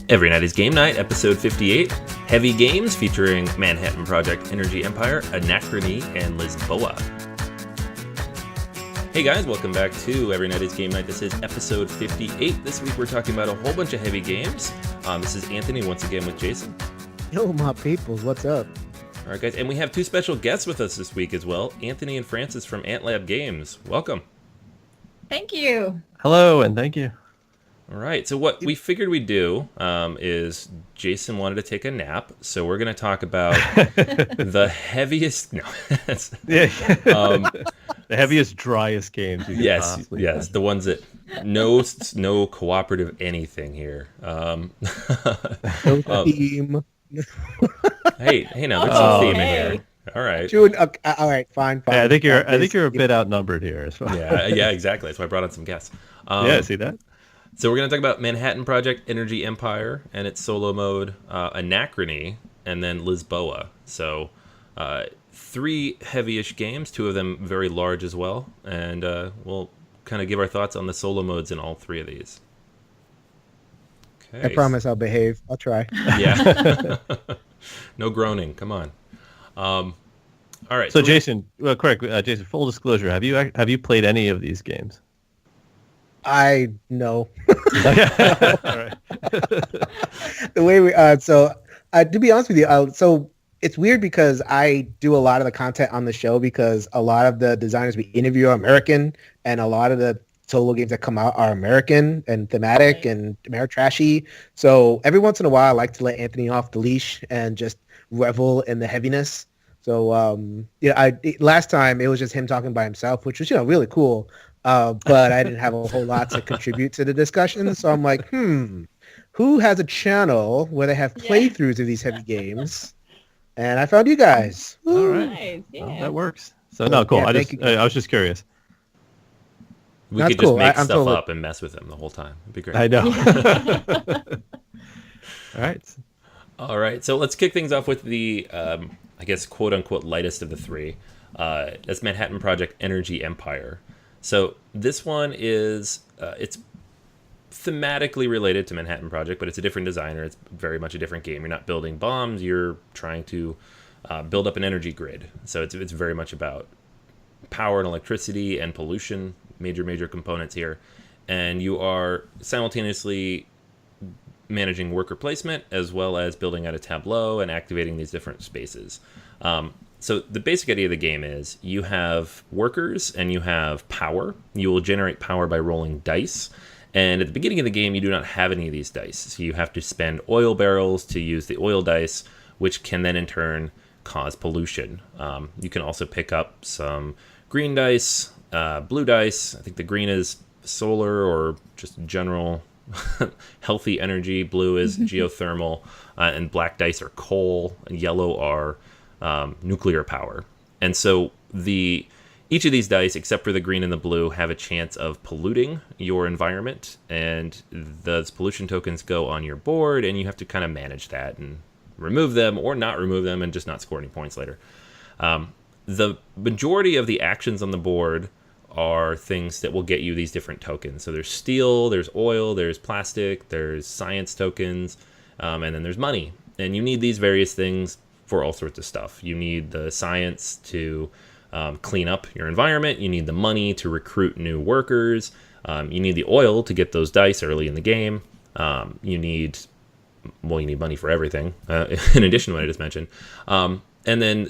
Every Night is Game Night, episode 58. Heavy games featuring Manhattan Project, Energy Empire, Anachrony, and Lisboa. Hey guys, welcome back to Every Night is Game Night. This is episode 58. This week we're talking about a whole bunch of heavy games. This is Anthony once again with Jason. Yo, my peoples, what's up? All right, guys, and we have two special guests with us this week as well. Anthony and Francis from Antlab Games. Welcome. Thank you. Hello, and thank you. All right, so what we figured we'd do is Jason wanted to take a nap, so we're going to talk about the heaviest... No, the heaviest, driest games you can possibly Yes, the ones that no cooperative anything here. No theme. Hey, now there's some theme in here. All right. All right, fine. Yeah, I think you're a bit outnumbered here as well. Yeah, exactly. That's why I brought on some guests. See that? So we're going to talk about Manhattan Project, Energy Empire, and its solo mode, Anachrony, and then Lisboa. So three heavy-ish games, two of them very large as well, and we'll kind of give our thoughts on the solo modes in all three of these. Okay. I promise I'll behave. I'll try. Yeah. No groaning. Come on. All right. So Jason, Jason, full disclosure, have you played any of these games? I know. All right. The way to be honest with you, so it's weird because I do a lot of the content on the show because a lot of the designers we interview are American, and a lot of the solo games that come out are American and thematic and Ameritrashy. So every once in a while, I like to let Anthony off the leash and just revel in the heaviness. So last time it was just him talking by himself, which was really cool. But I didn't have a whole lot to contribute to the discussion. So I'm like, who has a channel where they have playthroughs of these heavy games? And I found you guys. All right. Nice. Yeah. Well, that works. So no, cool. Yeah, I was just curious. We That's could just cool. make I'm stuff totally... up and mess with them the whole time. It'd be great. I know. All right. So let's kick things off with the, I guess, quote-unquote lightest of the three. That's Manhattan Project Energy Empire. So this one is, it's thematically related to Manhattan Project, but it's a different designer. It's very much a different game. You're not building bombs. You're trying to build up an energy grid. So it's very much about power and electricity and pollution, major components here. And you are simultaneously managing worker placement as well as building out a tableau and activating these different spaces. So the basic idea of the game is you have workers and you have power. You will generate power by rolling dice. And at the beginning of the game, you do not have any of these dice. So you have to spend oil barrels to use the oil dice, which can then in turn cause pollution. You can also pick up some green dice, blue dice. I think the green is solar or just general healthy energy. Blue is geothermal. And black dice are coal. And yellow are nuclear power. And so each of these dice, except for the green and the blue, have a chance of polluting your environment, and those pollution tokens go on your board, and you have to kind of manage that and remove them or not remove them and just not score any points later. The majority of the actions on the board are things that will get you these different tokens. So there's steel, there's oil, there's plastic, there's science tokens, and then there's money. And you need these various things for all sorts of stuff. You need the science to clean up your environment. You need the money to recruit new workers. You need the oil to get those dice early in the game. You need money for everything, in addition to what I just mentioned. And then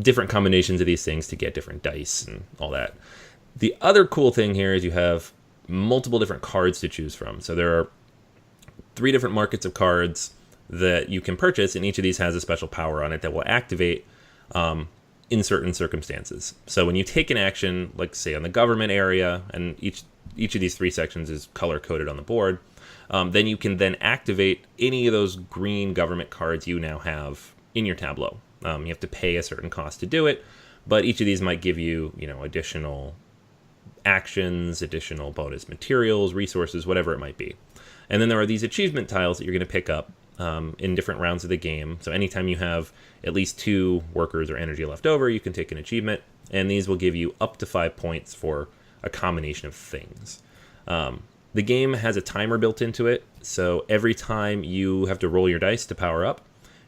different combinations of these things to get different dice and all that. The other cool thing here is you have multiple different cards to choose from. So there are 3 different markets of cards that you can purchase, and each of these has a special power on it that will activate in certain circumstances. So when you take an action, like say on the government area, and each of these 3 sections is color-coded on the board, then you can then activate any of those green government cards you now have in your tableau. You have to pay a certain cost to do it, but each of these might give you, additional actions, additional bonus materials, resources, whatever it might be. And then there are these achievement tiles that you're going to pick up in different rounds of the game. So anytime you have at least 2 workers or energy left over, you can take an achievement, and these will give you up to 5 points for a combination of things. The game has a timer built into it, so every time you have to roll your dice to power up,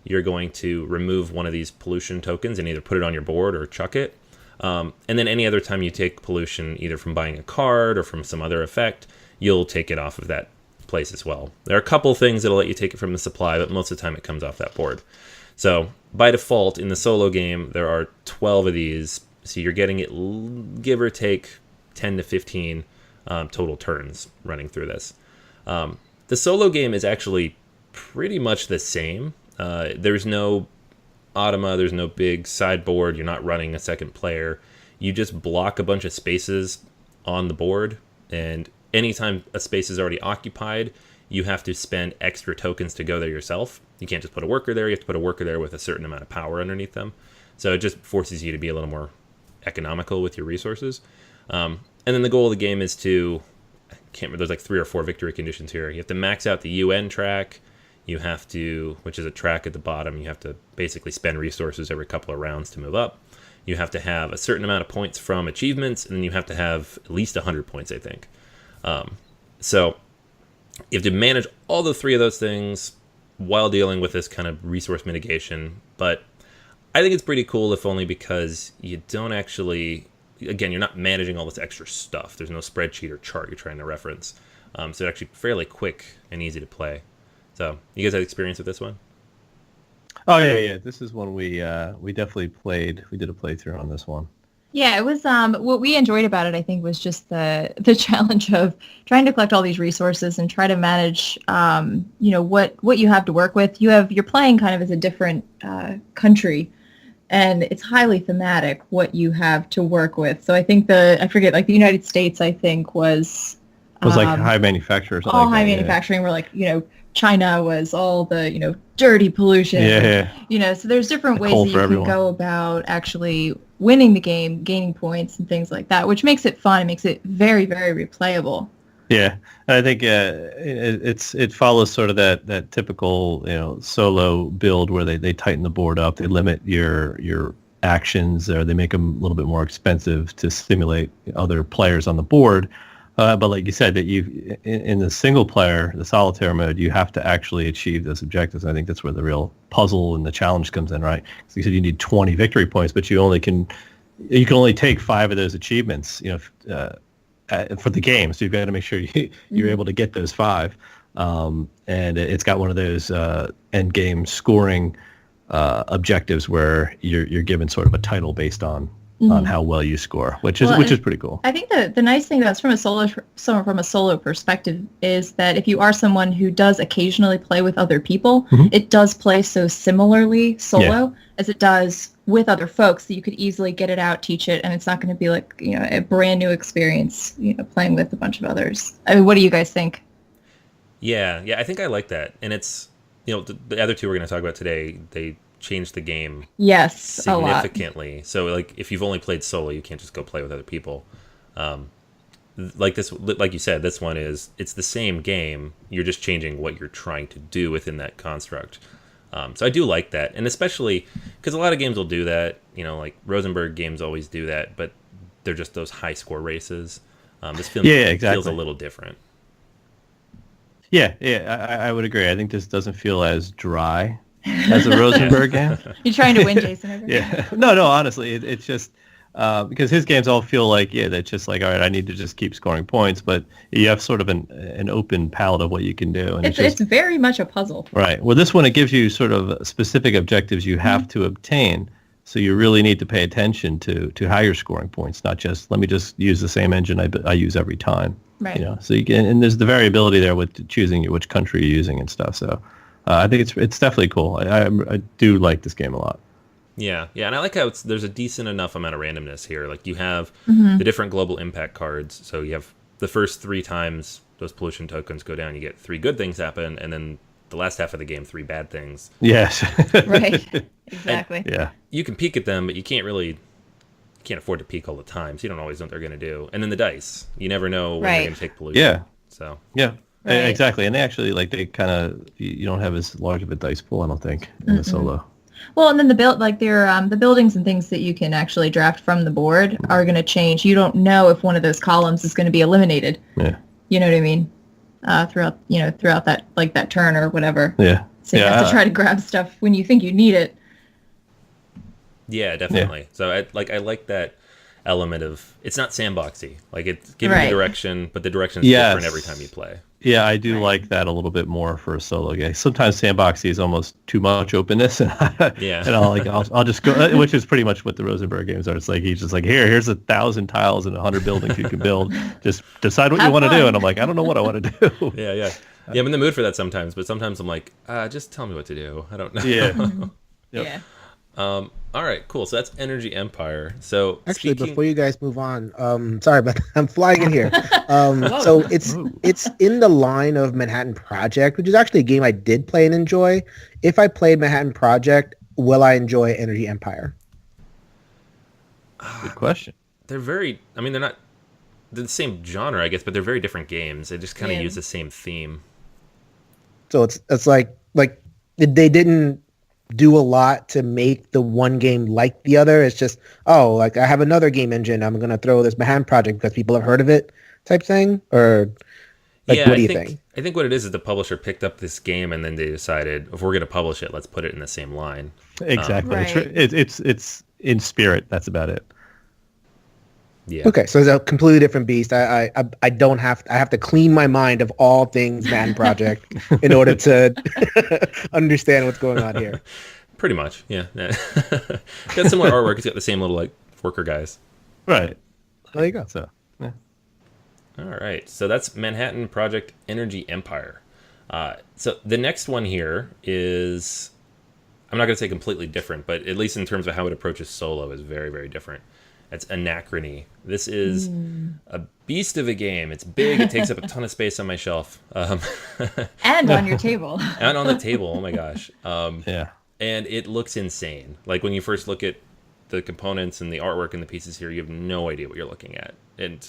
you're going to remove one of these pollution tokens and either put it on your board or chuck it. And then any other time you take pollution, either from buying a card or from some other effect, you'll take it off of that place as well. There are a couple things that'll let you take it from the supply, but most of the time it comes off that board. So by default, in the solo game, there are 12 of these, so you're getting it, give or take, 10 to 15 total turns running through this. The solo game is actually pretty much the same. There's no automa, there's no big sideboard, you're not running a second player. You just block a bunch of spaces on the board, and anytime a space is already occupied, you have to spend extra tokens to go there yourself. You can't just put a worker there, you have to put a worker there with a certain amount of power underneath them. So it just forces you to be a little more economical with your resources. And then the goal of the game is to, I can't remember, there's like 3 or 4 victory conditions here. You have to max out the UN track. You have to, which is a track at the bottom, you have to basically spend resources every couple of rounds to move up. You have to have a certain amount of points from achievements, and then you have to have at least 100 points, I think. So you have to manage all the 3 of those things while dealing with this kind of resource mitigation. But I think it's pretty cool, if only because you don't actually, again, you're not managing all this extra stuff. There's no spreadsheet or chart you're trying to reference. So it's actually fairly quick and easy to play. So you guys had experience with this one? Oh yeah. This is one we definitely played. We did a playthrough on this one. Yeah, it was what we enjoyed about it, I think, was just the challenge of trying to collect all these resources and try to manage what you have to work with. You're playing kind of as a different country, and it's highly thematic what you have to work with. So I think I forget, like the United States, I think was like high manufacturing or something. All high manufacturing, where like, China was all the, dirty pollution. Yeah. So there's different ways that you can go about actually winning the game, gaining points and things like that, which makes it fun. It makes it very, very replayable. Yeah. And I think it follows sort of that typical, solo build where they tighten the board up. They limit your actions, or they make them a little bit more expensive to stimulate other players on the board. But like you said, that in the single player, the solitaire mode, you have to actually achieve those objectives. And I think that's where the real puzzle and the challenge comes in, right? So you said you need 20 victory points, but you can only take 5 of those achievements, for the game. So you've got to make sure you're able to get those 5. And it's got one of those end game scoring objectives where you're given sort of a title based on how well you score, which is pretty cool. I think the nice thing that's from a solo perspective is that if you are someone who does occasionally play with other people, it does play so similarly solo as it does with other folks that you could easily get it out, teach it, and it's not going to be like a brand new experience, playing with a bunch of others. I mean, what do you guys think? Yeah, I think I like that, and it's the other 2 we're going to talk about today, they changed the game significantly. So like if you've only played solo, you can't just go play with other people. Like you said, this one it's the same game, you're just changing what you're trying to do within that construct. So I do like that, and especially because a lot of games will do that, like Rosenberg games always do that, but they're just those high score races. This film feels a little different. I would agree. I think this doesn't feel as dry as a Rosenberg game. You're trying to win, Jason. No, honestly, it's just because his games all feel like, that's just like, all right, I need to just keep scoring points, but you have sort of an open palette of what you can do. And it's very much a puzzle. Right. Well, this one, it gives you sort of specific objectives you have to obtain. So you really need to pay attention to how you're scoring points, not just, let me just use the same engine I use every time. Right. So you can, and there's the variability there with choosing which country you're using and stuff. So I think it's definitely cool. I do like this game a lot. Yeah, and I like how there's a decent enough amount of randomness here. Like you have the different global impact cards, so you have the first 3 times those pollution tokens go down, you get 3 good things happen, and then the last half of the game 3 bad things. Yes. Right. Exactly. And, you can peek at them, but you can't afford to peek all the time, so you don't always know what they're going to do. And then the dice, you never know when they're going to take pollution. Yeah. So. Yeah. Right. Exactly, and they actually they kind of, you don't have as large of a dice pool, I don't think, in the solo. Well, and then the buildings and things that you can actually draft from the board are going to change. You don't know if one of those columns is going to be eliminated. Yeah. You know what I mean? throughout that turn or whatever. Yeah. So you have to try to grab stuff when you think you need it. Yeah, definitely. Yeah. So I like that element of, it's not sandboxy. Like, it's giving you direction, but the direction is different every time you play. Yeah, I do like that a little bit more for a solo game. Sometimes sandboxy is almost too much openness, and I'll just go, which is pretty much what the Rosenberg games are. It's like he's just like, here's 1,000 tiles and 100 buildings you can build. Just decide what you want to do, and I'm like, I don't know what I want to do. Yeah. I'm in the mood for that sometimes, but sometimes I'm like, just tell me what to do. I don't know. Yeah. Yeah. All right, cool. So that's Energy Empire. So actually, before you guys move on, sorry, but I'm flying in here. So it's in the line of Manhattan Project, which is actually a game I did play and enjoy. If I played Manhattan Project, will I enjoy Energy Empire? Good question. They're very, I mean, they're the same genre, I guess, but they're very different games. They just kind of use the same theme. So it's like they didn't do a lot to make the one game like the other. It's just, like I have another game engine, I'm going to throw this Manhattan Project because people have heard of it type thing? Or what do you think? I think what it is the publisher picked up this game and then they decided, if we're going to publish it, let's put it in the same line. Exactly. Right. It's in spirit. That's about it. Yeah. Okay, so it's a completely different beast. I have to clean my mind of all things Manhattan Project in order to understand what's going on here. Pretty much, yeah. Got similar artwork. It's got the same little like worker guys. Right. There you go. So, yeah. All right. So that's Manhattan Project Energy Empire. So the next one here is, I'm not going to say completely different, but at least in terms of how it approaches solo is very, very different. It's Anachrony. This is a beast of a game. It's big. It takes up a ton of space on my shelf. And on your table. And on the table. Oh my gosh. Yeah. And it looks insane. Like when you first look at the components and the artwork and the pieces here, you have no idea what you're looking at. And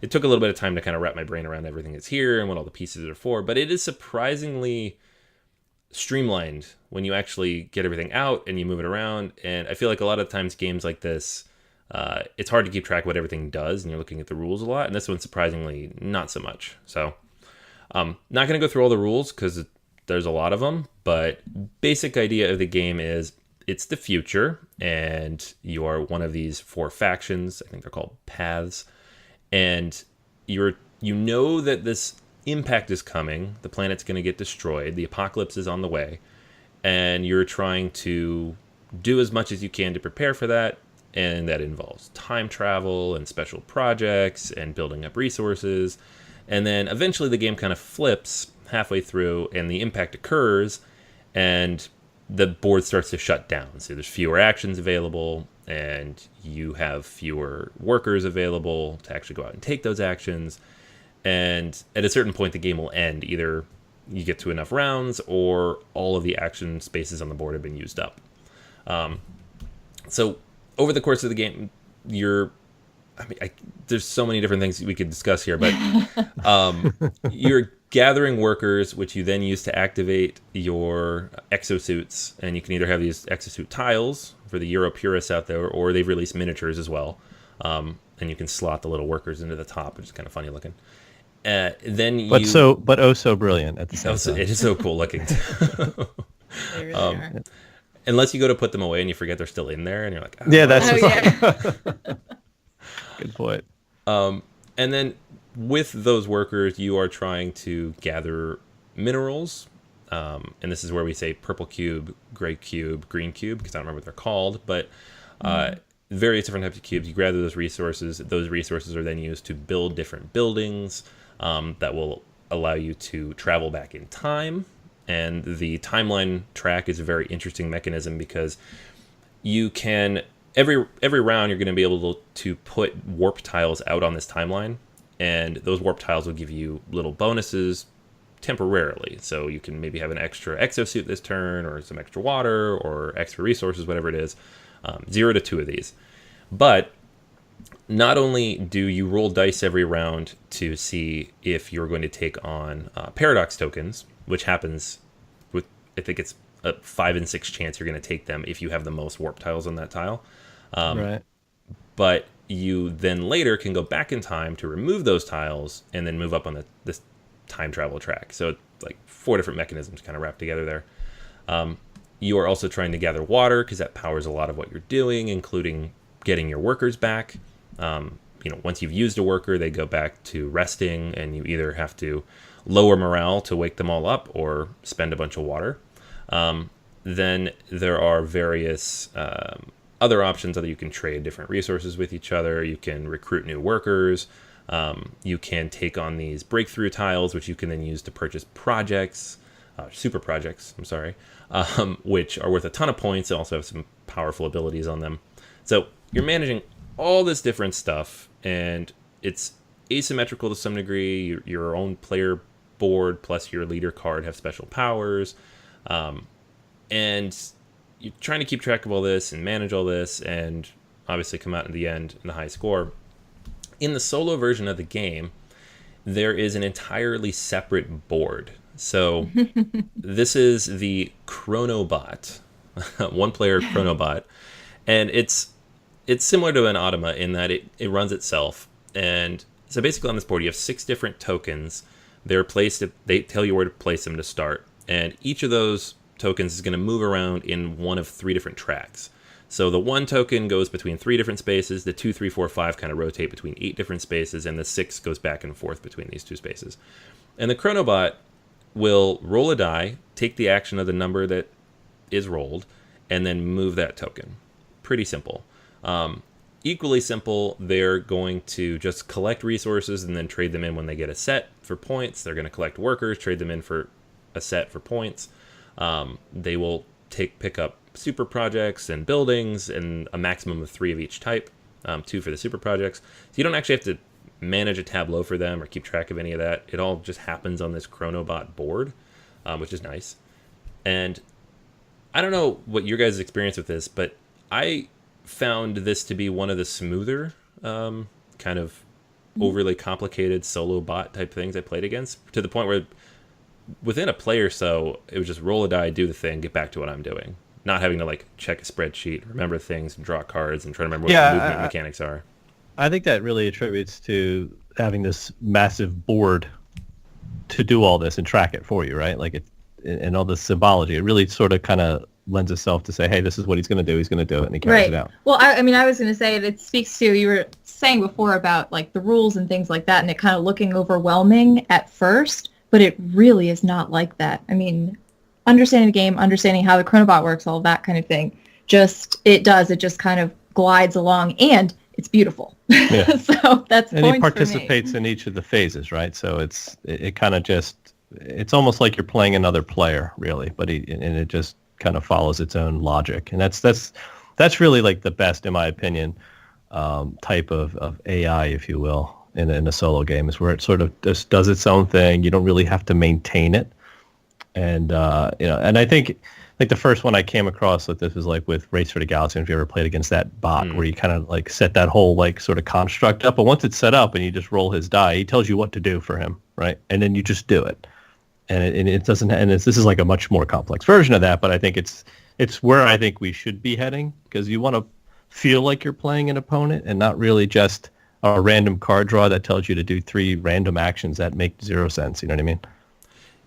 it took a little bit of time to kind of wrap my brain around everything that's here and what all the pieces are for. But it is surprisingly streamlined when you actually get everything out and you move it around. And I feel like a lot of times games like this, it's hard to keep track of what everything does, and you're looking at the rules a lot. And this one, surprisingly, not so much. So, not going to go through all the rules because there's a lot of them. But basic idea of the game is it's the future, and you are one of these 4 factions. I think they're called paths, and you know that this impact is coming. The planet's going to get destroyed. The apocalypse is on the way, and you're trying to do as much as you can to prepare for that. And that involves time travel and special projects and building up resources. And then eventually the game kind of flips halfway through and the impact occurs and the board starts to shut down. So there's fewer actions available and you have fewer workers available to actually go out and take those actions. And at a certain point, the game will end. Either you get to enough rounds or all of the action spaces on the board have been used up. So over the course of the game, there's so many different things we could discuss here, but you're gathering workers, which you then use to activate your exosuits, and you can either have these exosuit tiles for the Euro purists out there, or they've released miniatures as well, and you can slot the little workers into the top, which is kind of funny looking. But oh so brilliant at the same time. It is so cool looking. They really are. Unless you go to put them away and you forget they're still in there, and you're like, oh. Yeah, that's good point. And then with those workers, you are trying to gather minerals, and this is where we say purple cube, gray cube, green cube, because I don't remember what they're called, but various different types of cubes. You gather those resources. Those resources are then used to build different buildings that will allow you to travel back in time. And the timeline track is a very interesting mechanism because you can, every round, you're going to be able to put warp tiles out on this timeline. And those warp tiles will give you little bonuses temporarily. So you can maybe have an extra exosuit this turn, or some extra water, or extra resources, whatever it is. 0 to 2 of these. But not only do you roll dice every round to see if you're going to take on paradox tokens, which happens with, I think it's a 5 in 6 chance you're going to take them if you have the most warp tiles on that tile. Right. But you then later can go back in time to remove those tiles and then move up on the time travel track. So like 4 different mechanisms kind of wrapped together there. You are also trying to gather water because that powers a lot of what you're doing, including getting your workers back. Once you've used a worker, they go back to resting, and you either have to lower morale to wake them all up or spend a bunch of water. Then there are various other options that you can trade different resources with each other. You can recruit new workers. You can take on these breakthrough tiles, which you can then use to purchase projects, super projects, which are worth a ton of points and also have some powerful abilities on them. So you're managing all this different stuff, and it's asymmetrical to some degree. Your own player board plus your leader card have special powers. And you're trying to keep track of all this and manage all this and obviously come out in the end in the high score. In the solo version of the game, there is an entirely separate board. So this is the Chronobot, one player Chronobot. And it's similar to an Automa in that it runs itself. And so basically on this board, you have 6 different tokens. They tell you where to place them to start. And each of those tokens is going to move around in one of 3 different tracks. So the 1 token goes between 3 different spaces, the 2, 3, 4, 5 kind of rotate between 8 different spaces, and the 6 goes back and forth between these 2 spaces. And the Chronobot will roll a die, take the action of the number that is rolled, and then move that token. Pretty simple. Equally simple, they're going to just collect resources and then trade them in when they get a set for points. They're going to collect workers, trade them in for a set for points. They will pick up super projects and buildings, and a maximum of 3 of each type, 2 for the super projects. So you don't actually have to manage a tableau for them or keep track of any of that. It all just happens on this Chronobot board, which is nice. And I don't know what your guys' experience with this, but I found this to be one of the smoother, kind of overly complicated solo bot type things I played against, to the point where within a play or so, it was just roll a die, do the thing, get back to what I'm doing. Not having to like check a spreadsheet, remember things, and draw cards, and try to remember what the movement mechanics are. I think that really attributes to having this massive board to do all this and track it for you, right? Like and all the symbology. It really sort of kind of lends itself to say, hey, this is what he's going to do. He's going to do it, and he carries it out. Well, I was going to say it speaks to, you were saying before about like the rules and things like that, and it kind of looking overwhelming at first, but it really is not like that. I mean, understanding the game, understanding how the Chronobot works, all of that kind of thing, it just kind of glides along, and it's beautiful. Yeah. So that's and he participates in each of the phases, right? So it kind of it's almost like you're playing another player, really, but it just kind of follows its own logic, and that's really like the best, in my opinion, type of AI, if you will, in a solo game, is where it sort of just does its own thing. You don't really have to maintain it, and and I think like the first one I came across with this was like with Race for the Galaxy. If you ever played against that bot, where you kind of like set that whole like sort of construct up, but once it's set up and you just roll his die, he tells you what to do for him, right? And then you just do it. And it doesn't. And this is like a much more complex version of that. But I think it's where I think we should be heading, because you want to feel like you're playing an opponent and not really just a random card draw that tells you to do 3 random actions that make 0 sense. You know what I mean?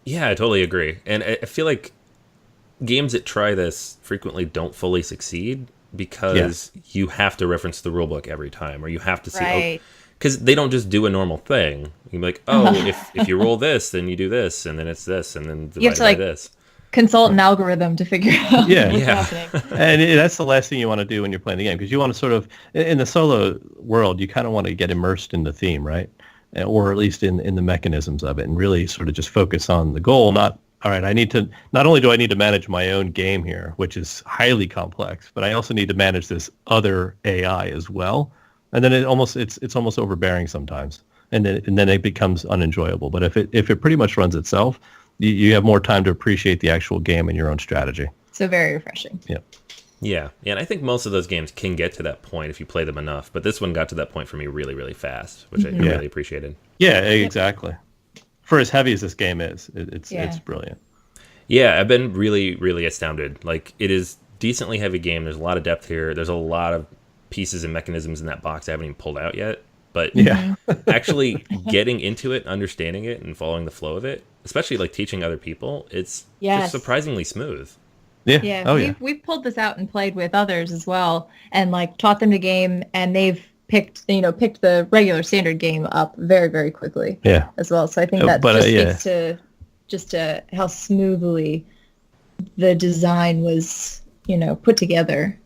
Yeah, I totally agree. And I feel like games that try this frequently don't fully succeed because you have to reference the rulebook every time, or you have to see. Because they don't just do a normal thing. You can be like, if you roll this, then you do this, and then it's this, and then divide by this. Consult an algorithm to figure out what's happening. And that's the last thing you want to do when you're playing the game, because you want to sort of, in the solo world, you kind of want to get immersed in the theme, right? Or at least in the mechanisms of it, and really sort of just focus on the goal. Not only do I need to manage my own game here, which is highly complex, but I also need to manage this other AI as well. And then it's almost overbearing sometimes, and then it becomes unenjoyable. But if it pretty much runs itself, you have more time to appreciate the actual game and your own strategy. So very refreshing. Yeah, and I think most of those games can get to that point if you play them enough. But this one got to that point for me really, really fast, which I really appreciated. Yeah, exactly. For as heavy as this game is, it's brilliant. Yeah, I've been really, really astounded. Like, it is decently heavy game. There's a lot of depth here. There's a lot of pieces and mechanisms in that box I haven't even pulled out yet. but Yeah. actually getting into it, understanding it, and following the flow of it, especially like teaching other people, it's Yes. just surprisingly smooth. Yeah. Yeah, Oh yeah. we've pulled this out and played with others as well, and like taught them the game, and they've picked the regular standard game up very, very quickly Yeah. as well. So I think that But, just yeah. speaks to how smoothly the design was put together.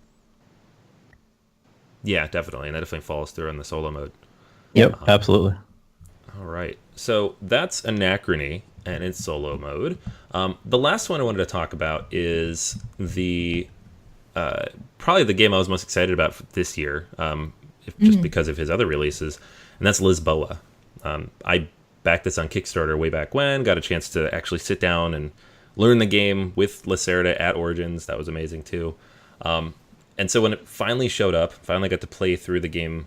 Yeah, definitely, and that definitely follows through on the solo mode. Yep. Absolutely. All right, so that's Anachrony and its solo mode. The last one I wanted to talk about is the probably the game I was most excited about this year, just because of his other releases, and that's Lisboa. I backed this on Kickstarter way back when, got a chance to actually sit down and learn the game with Lacerda at Origins. That was amazing too. And so when it finally showed up, finally got to play through the game,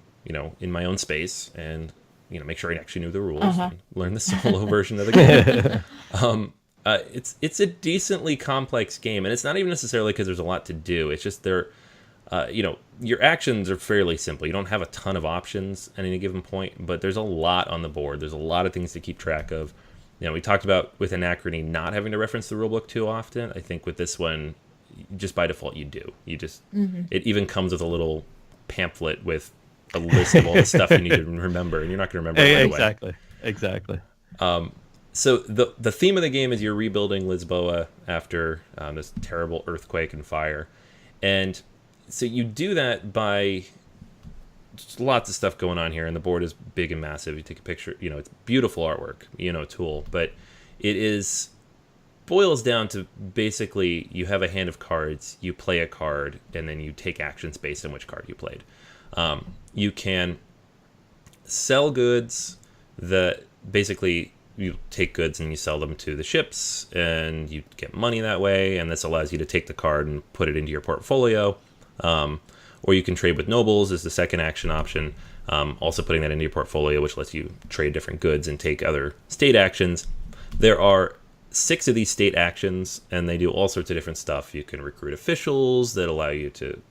in my own space and, make sure I actually knew the rules and learn the solo version of the game. It's a decently complex game, and it's not even necessarily because there's a lot to do. It's just your actions are fairly simple. You don't have a ton of options at any given point, but there's a lot on the board. There's a lot of things to keep track of. We talked about with Anachrony not having to reference the rulebook too often. I think with this one, just by default, you do. You just it even comes with a little pamphlet with a list of all the stuff you need to remember, and you're not going to remember it right away. Exactly. So the theme of the game is you're rebuilding Lisboa after this terrible earthquake and fire, and so you do that by just lots of stuff going on here, and the board is big and massive. You take a picture, it's beautiful artwork, tool, but it boils down to basically you have a hand of cards, you play a card, and then you take actions based on which card you played. You can sell goods that basically you take goods and you sell them to the ships, and you get money that way, and this allows you to take the card and put it into your portfolio. Or you can trade with nobles is the second action option, also putting that into your portfolio, which lets you trade different goods and take other state actions. There are 6 of these state actions, and they do all sorts of different stuff. You can recruit officials that allow you to...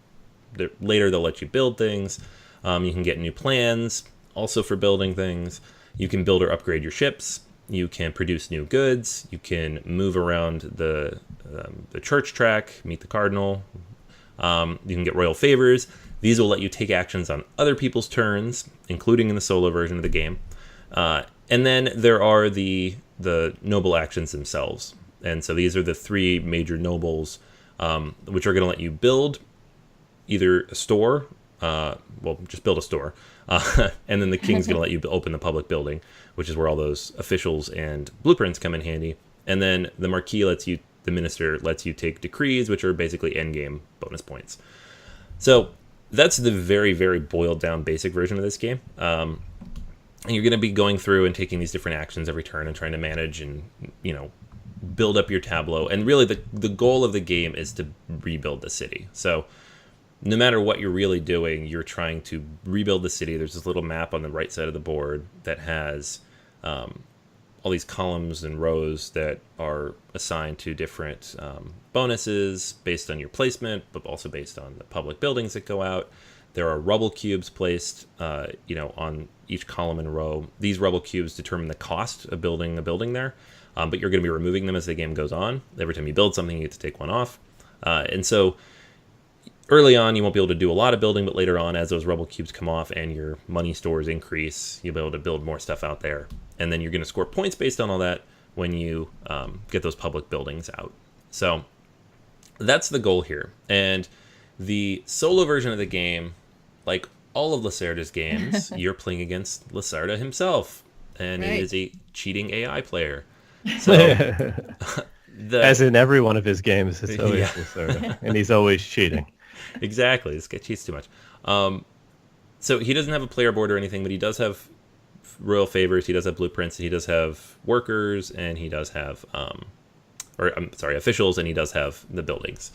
Later, they'll let you build things. You can get new plans, also for building things. You can build or upgrade your ships. You can produce new goods. You can move around the church track, meet the cardinal. You can get royal favors. These will let you take actions on other people's turns, including in the solo version of the game. And then there are the noble actions themselves. And so these are the 3 major nobles, which are going to let you build either a store, just build a store, and then the king's going to let you open the public building, which is where all those officials and blueprints come in handy. And then the marquis the minister lets you take decrees, which are basically endgame bonus points. So that's the very, very boiled down basic version of this game. And you're going to be going through and taking these different actions every turn and trying to manage and, build up your tableau. And really the goal of the game is to rebuild the city. So no matter what you're really doing, you're trying to rebuild the city. There's this little map on the right side of the board that has all these columns and rows that are assigned to different bonuses based on your placement, but also based on the public buildings that go out. There are rubble cubes placed, on each column and row. These rubble cubes determine the cost of building a building there, but you're going to be removing them as the game goes on. Every time you build something, you get to take one off. And so early on, you won't be able to do a lot of building, but later on, as those rubble cubes come off and your money stores increase, you'll be able to build more stuff out there. And then you're going to score points based on all that when you get those public buildings out. So that's the goal here. And the solo version of the game, like all of Lacerda's games, you're playing against Lacerda himself. And Right. He is a cheating AI player. So As in every one of his games, it's always Yeah. Lacerda, and he's always cheating. Exactly. This guy cheats too much. So he doesn't have a player board or anything, but he does have royal favors. He does have blueprints. He does have workers, and he does have, officials, and he does have the buildings.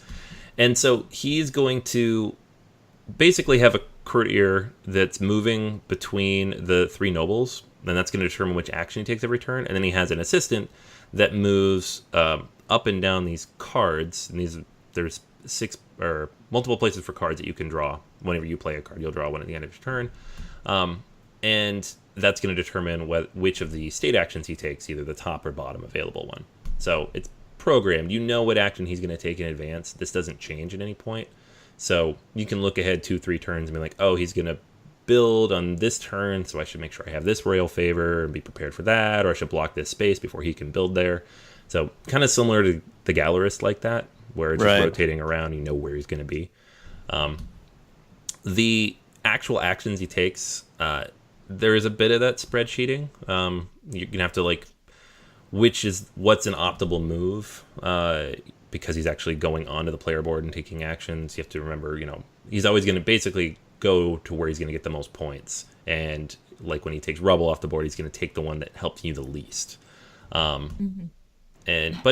And so he's going to basically have a courtier that's moving between the 3 nobles, and that's going to determine which action he takes every turn. And then he has an assistant that moves up and down these cards, and there's 6 or multiple places for cards that you can draw. Whenever you play a card, you'll draw one at the end of your turn. and that's going to determine which of the state actions he takes, either the top or bottom available one. So it's programmed. You know what action he's going to take in advance. This doesn't change at any point. So you can look ahead 2-3 turns and be like, oh, he's going to build on this turn, so I should make sure I have this royal favor and be prepared for that, or I should block this space before he can build there. So kind of similar to the Gallerist like that, where it's just rotating around, you know where he's going to be. The actual actions he takes, there is a bit of that spreadsheeting. You're going to have to like, what's an optimal move, because he's actually going onto the player board and taking actions. You have to remember, he's always going to basically go to where he's going to get the most points. And like when he takes rubble off the board, he's going to take the one that helps you the least. But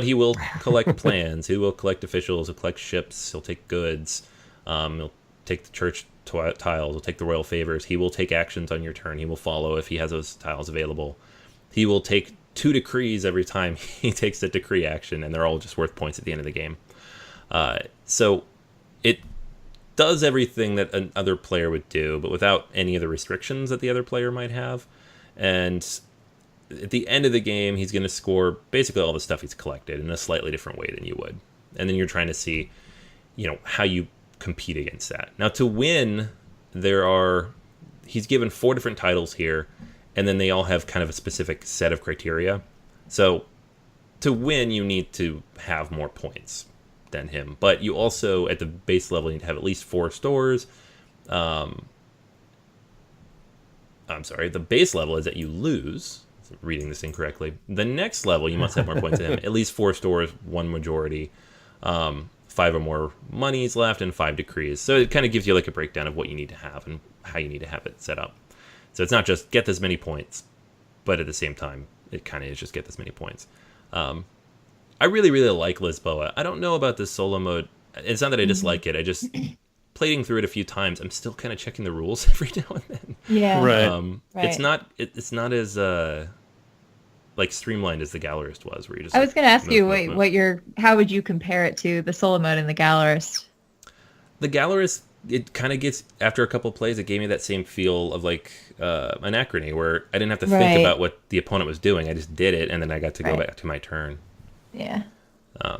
he will collect plans. He will collect officials. He'll collect ships. He'll take goods. He'll take the church tiles. He'll take the royal favors. He will take actions on your turn. He will follow if he has those tiles available. He will take 2 decrees every time he takes a decree action, and they're all just worth points at the end of the game. So it does everything that another player would do, but without any of the restrictions that the other player might have. And at the end of the game, he's going to score basically all the stuff he's collected in a slightly different way than you would. And then you're trying to see, how you compete against that. Now, to win, he's given 4 different titles here, and then they all have kind of a specific set of criteria. So to win, you need to have more points than him. But you also, at the base level, need to have at least 4 stores. I'm sorry, the base level is that you lose. Reading this incorrectly. The next level, you must have more points than him. At least 4 stores, 1 majority, 5 or more monies left, and 5 decrees. So it kind of gives you like a breakdown of what you need to have and how you need to have it set up. So it's not just get this many points, but at the same time, it kind of is just get this many points. I really, really like Lisboa. I don't know about this solo mode. It's not that I dislike it. I just playing through it a few times. I'm still kind of checking the rules every now and then. Yeah. Right. It's not as like streamlined as the Gallerist was, where you just. I was going to ask you how would you compare it to the solo mode in the Gallerist? The Gallerist, it kind of gets, after a couple plays, it gave me that same feel of like Anachrony, where I didn't have to think about what the opponent was doing. I just did it, and then I got to go back to my turn. Yeah.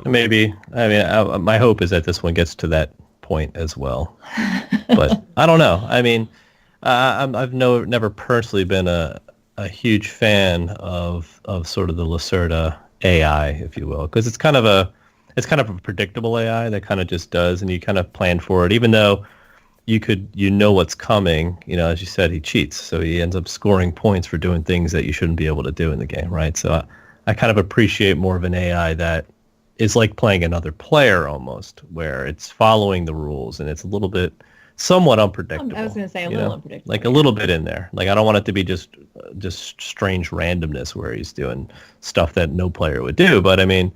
Maybe. I mean, my hope is that this one gets to that point as well. But I don't know. I mean, I've never personally been a huge fan of sort of the Lacerda AI, if you will, because it's kind of a predictable AI that kind of just does, and you kind of plan for it, even though you know what's coming. As you said, he cheats, so he ends up scoring points for doing things that you shouldn't be able to do in the game, right? So I kind of appreciate more of an AI that is like playing another player almost, where it's following the rules and it's a little bit somewhat unpredictable. I was going to say a little unpredictable. Like a little bit in there. Like I don't want it to be just strange randomness where he's doing stuff that no player would do. But I mean,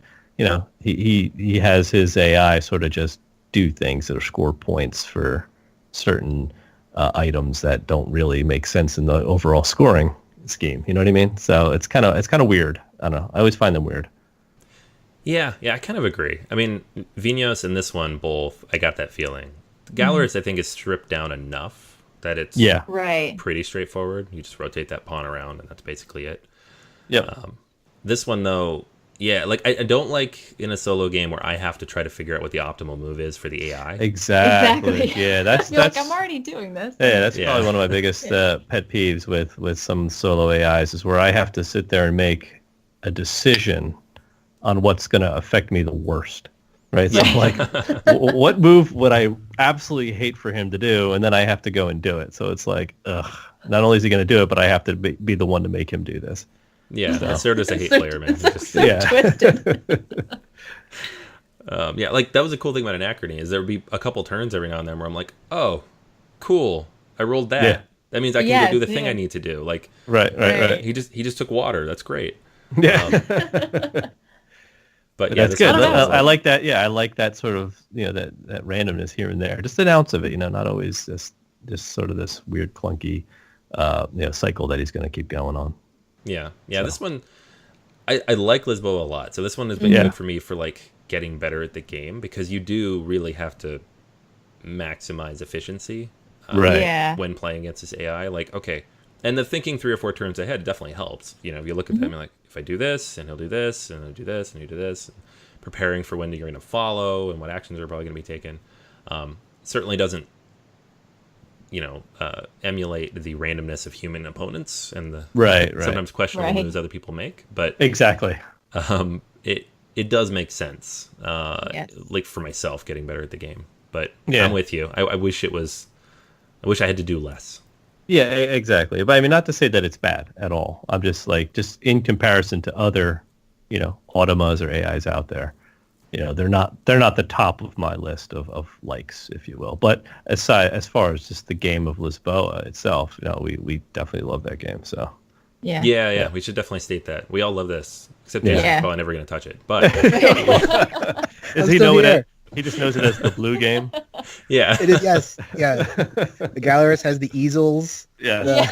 he has his AI sort of just do things that score points for certain items that don't really make sense in the overall scoring scheme. You know what I mean? So it's kind of weird. I don't know. I always find them weird. Yeah, I kind of agree. I mean, Vinos and this one both, I got that feeling. The Gallerist, I think, is stripped down enough that it's pretty straightforward. You just rotate that pawn around, and that's basically it. Yep. This one, though, like I don't like in a solo game where I have to try to figure out what the optimal move is for the AI. Exactly. Yeah, that's like, I'm already doing this. Yeah, that's probably one of my biggest pet peeves with some solo AIs is where I have to sit there and make a decision on what's going to affect me the worst, right? So I'm like, what move would I absolutely hate for him to do? And then I have to go and do it. So it's like, ugh, not only is he going to do it, but I have to be the one to make him do this. Yeah, Lacerda's a hate player, man. Twisted. Like that was a cool thing about Anachrony is there would be a couple turns every now and then where I'm like, oh, cool, I rolled that. Yeah. That means I can go do the thing I need to do. Like, right. He just took water. That's great. Yeah. But that's good. I like that. Yeah, I like that sort of that randomness here and there. Just an ounce of it. Not always just sort of this weird clunky cycle that he's going to keep going on. Yeah. So. This one, I like Lisboa a lot. So this one has been good for me for like getting better at the game because you do really have to maximize efficiency when playing against this AI. Like, okay, And the thinking 3 or 4 turns ahead definitely helps. You know, if you look at them, you're like, if I do this, and he'll do this, and he'll do this, and he'll do this, and preparing for when you're going to follow and what actions are probably going to be taken. Certainly doesn't, emulate the randomness of human opponents and the sometimes questionable moves other people make. But exactly, it does make sense. Like for myself, getting better at the game. But I'm with you. I wish I wish I had to do less. Yeah, exactly. But I mean, not to say that it's bad at all. I'm just in comparison to other, automas or AIs out there, they're not the top of my list of likes, if you will. But as far as just the game of Lisboa itself, we definitely love that game. So yeah, we should definitely state that we all love this, except Jason's probably never going to touch it. But does he know it? He just knows it as the blue game. Yeah, it is. Yes, yeah. The Gallerist has the easels. Yeah.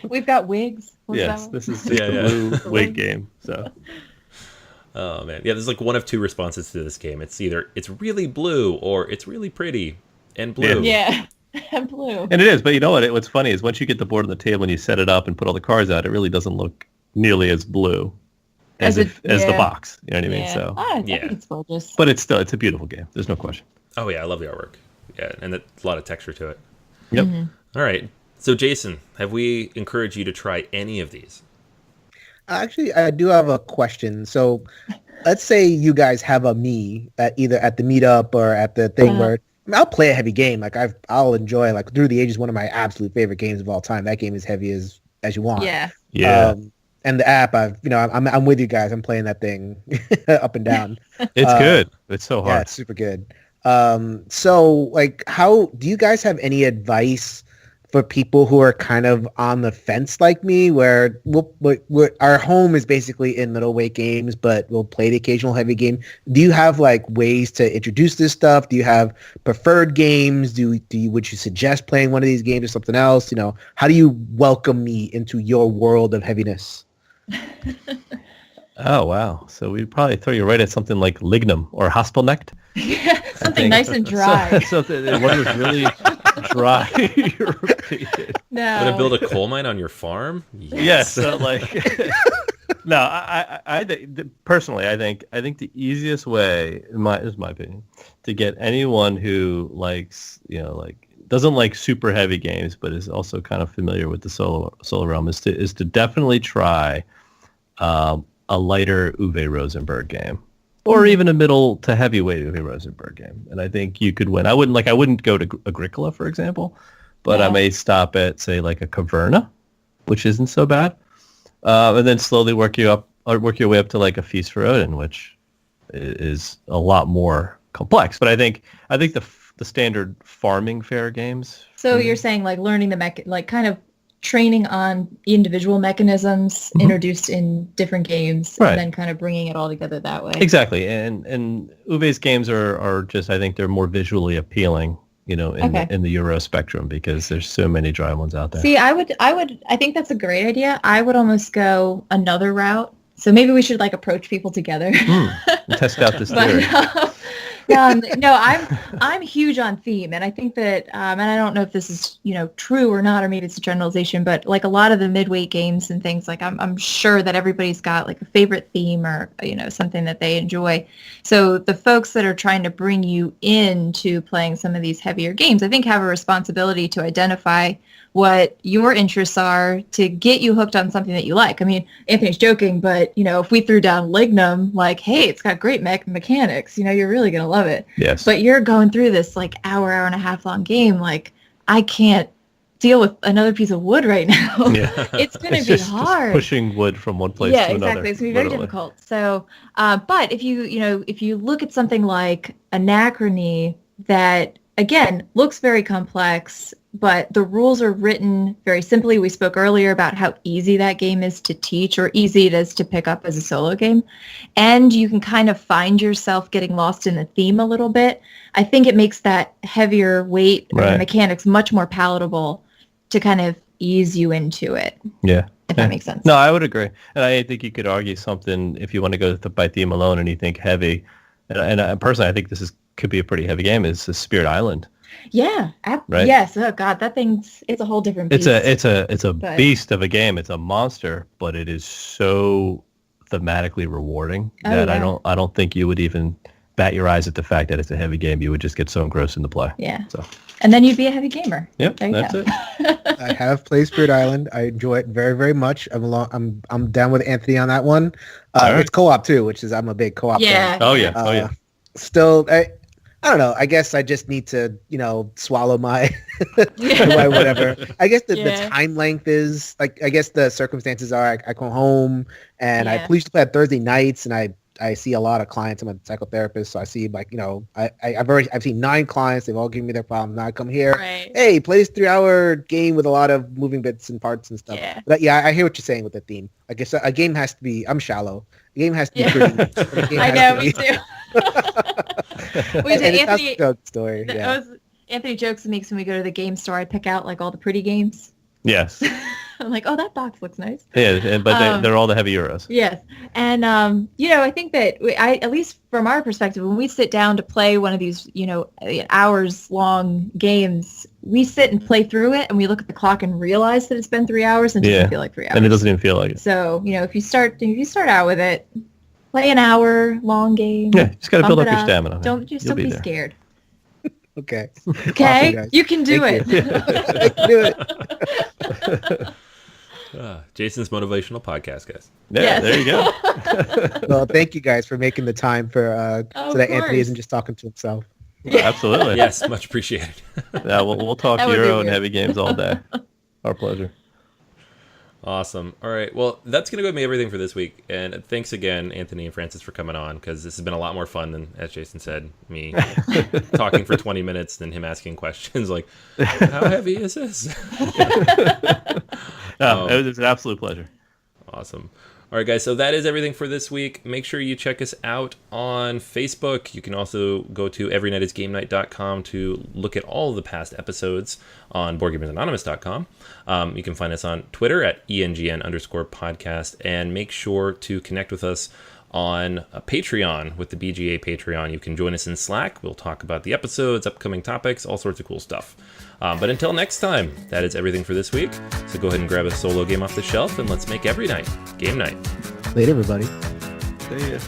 We've got wigs. Yes, this is just the blue wig game. So. Oh man, yeah. There's like one of 2 responses to this game. It's either it's really blue or it's really pretty and blue. Yeah, and blue. And it is, but you know what? What's funny is once you get the board on the table and you set it up and put all the cards out, it really doesn't look nearly as blue as the box. You know what I mean? So I think it's gorgeous. But it's a beautiful game. There's no question. Oh yeah, I love the artwork. Yeah, and a lot of texture to it. Yep. Mm-hmm. All right. So Jason, have we encouraged you to try any of these? Actually, I do have a question. So let's say you guys have a me either at the meetup or at the thing where I'll play a heavy game. Like I'll enjoy like Through the Ages, one of my absolute favorite games of all time. That game is heavy as you want. Yeah. And the app, I'm with you guys. I'm playing that thing up and down. It's good. It's so hard. Yeah, it's super good. So like, how do you guys have any advice for people who are kind of on the fence like me, where our home is basically in middleweight games, but we'll play the occasional heavy game? Do you have like ways to introduce this stuff? Do you have preferred games? Would you suggest playing one of these games or something else? How do you welcome me into your world of heaviness? Oh wow! So we'd probably throw you right at something like Lignum or Haspelnecht. Yeah, something nice and dry. So what is really dry? No. Want to build a coal mine on your farm? Yes. So no. I think personally, I think the easiest way, is my opinion, to get anyone who likes, doesn't like super heavy games, but is also kind of familiar with the solo realm, is to definitely try a lighter Uwe Rosenberg game, or even a middle to heavyweight Uwe Rosenberg game. And I think you could win. I wouldn't go to Agricola, for example, but I may stop at, say, like a Caverna, which isn't so bad, and then slowly work your way up to like a Feast for Odin, which is a lot more complex. But I think the standard farming fair games. So you're saying like learning the kind of training on individual mechanisms introduced in different games, and then kind of bringing it all together that way. Exactly. And Uwe's games are just, I think they're more visually appealing, in the Euro spectrum, because there's so many dry ones out there. See, I think that's a great idea. I would almost go another route. So maybe we should like approach people together. Test out this theory. No, I'm huge on theme, and I think that, and I don't know if this is true or not, or maybe it's a generalization, but like a lot of the midweight games and things, like I'm sure that everybody's got like a favorite theme or something that they enjoy. So the folks that are trying to bring you into playing some of these heavier games, I think, have a responsibility to identify what your interests are to get you hooked on something that you like. I mean, Anthony's joking, but if we threw down Lignum, like, hey, it's got great mechanics, you're really going to love it. Yes. But you're going through this like hour and a half long game. Like, I can't deal with another piece of wood right now. Yeah. It's going to be hard. Just pushing wood from one place to another. Yeah, exactly. It's going to be very difficult. So, but if you look at something like Anachrony, that again looks very complex, but the rules are written very simply. We spoke earlier about how easy that game is to teach, or easy it is to pick up as a solo game. And you can kind of find yourself getting lost in the theme a little bit. I think it makes that heavier weight mechanics much more palatable to kind of ease you into it. Yeah. If that makes sense. No, I would agree. And I think you could argue something, if you want to go by theme alone and you think heavy, and personally I think this could be a pretty heavy game, is Spirit Island. Right? Yes. Oh God, that it's a whole different beast. It's a But- beast of a game. It's a monster, but it is so thematically rewarding that yeah. I don't think you would even bat your eyes at the fact that it's a heavy game. You would just get so engrossed in the play. Yeah. So And then you'd be a heavy gamer. yep, There you that's go. it. I have played Spirit Island. I enjoy it very, very much. I'm down with Anthony on that one. All right. It's co-op too, which is I'm a big co-op Yeah. fan. Oh yeah. Still, I don't know. I guess I just need to, swallow my my whatever. I guess the time length is like. I guess the circumstances are I come home and I used to play on Thursday nights, and I see a lot of clients. I'm a psychotherapist, so I see I've seen 9 clients. They've all given me their problems. Now I come here. Right. Hey, play this 3-hour game with a lot of moving bits and parts and stuff. Yeah. But I hear what you're saying with the theme. I guess a game has to be. I'm shallow. A game has to be pretty. A game I has know, to me be- too. and it sounds like a story. Yeah. Anthony jokes with me when we go to the game store. I pick out like all the pretty games. Yes. I'm like, oh, that box looks nice. Yeah, but they're all the heavy euros. Yes. And, I think that at least from our perspective, when we sit down to play one of these, hours long games, we sit and play through it and we look at the clock and realize that it's been 3 hours and it doesn't feel like 3 hours. And it doesn't even feel like it. So, if you start out with it, play an hour long game. Yeah, just got to build bump up it your stamina. man. Don't You'll be there. scared. Okay. Okay? Awesome, guys. You can do Thank it. I can do it. Jason's motivational podcast, guys. Yeah, Yes. there you go. Well, thank you guys for making the time for Of so that Anthony course. isn't just talking to himself. Absolutely. Yes, much appreciated. Yeah, we'll talk That would be Euro and weird. heavy games all day. Our pleasure. Awesome. All right. Well, that's going to be everything for this week. And thanks again, Anthony and Francis, for coming on, because this has been a lot more fun than, as Jason said, me talking for 20 minutes than him asking questions like, how heavy is this? No, it was an absolute pleasure. Awesome. All right, guys. So that is everything for this week. Make sure you check us out on Facebook. You can also go to everynightisgamenight.com to look at all of the past episodes on BoardGamersAnonymous.com. You can find us on Twitter at ENGN_podcast, and make sure to connect with us on Patreon with the BGA Patreon. You can join us in Slack. We'll talk about the episodes, upcoming topics, all sorts of cool stuff. But until next time, that is everything for this week. So go ahead and grab a solo game off the shelf, and let's make every night game night. Later, everybody. See ya.